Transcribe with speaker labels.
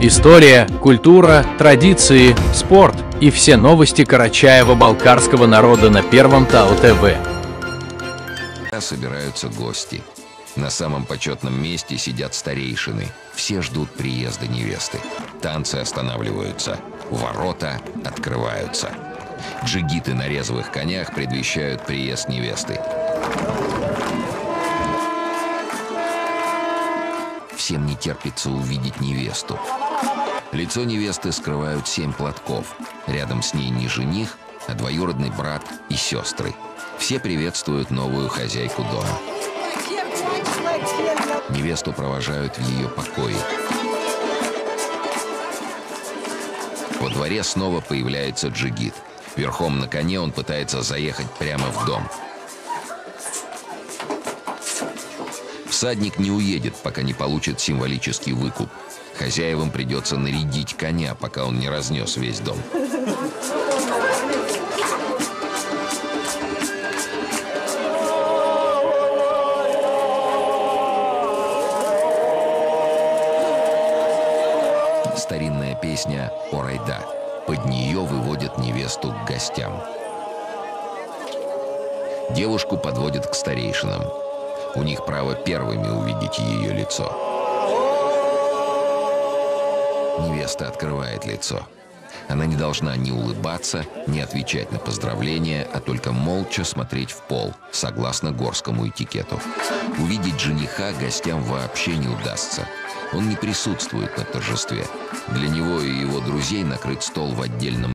Speaker 1: История, культура, традиции, спорт и все новости карачаево-балкарского народа на Первом ТАУ ТВ.
Speaker 2: Собираются гости. На самом почетном месте сидят старейшины. Все ждут приезда невесты. Танцы останавливаются. Ворота открываются. Джигиты на резвых конях предвещают приезд невесты. Всем не терпится увидеть невесту. Лицо невесты скрывают 7 платков. Рядом с ней не жених, а двоюродный брат и сестры. Все приветствуют новую хозяйку дома. Невесту провожают в ее покое. Во дворе снова появляется джигит. Верхом на коне он пытается заехать прямо в дом. Всадник не уедет, пока не получит символический выкуп. Хозяевам придется нарядить коня, пока он не разнес весь дом. Старинная песня «Орайда». Под нее выводят невесту к гостям. Девушку подводят к старейшинам. У них право первыми увидеть ее лицо. Невеста открывает лицо. Она не должна ни улыбаться, ни отвечать на поздравления, а только молча смотреть в пол, согласно горскому этикету. Увидеть жениха гостям вообще не удастся. Он не присутствует на торжестве. Для него и его друзей накрыт стол в отдельном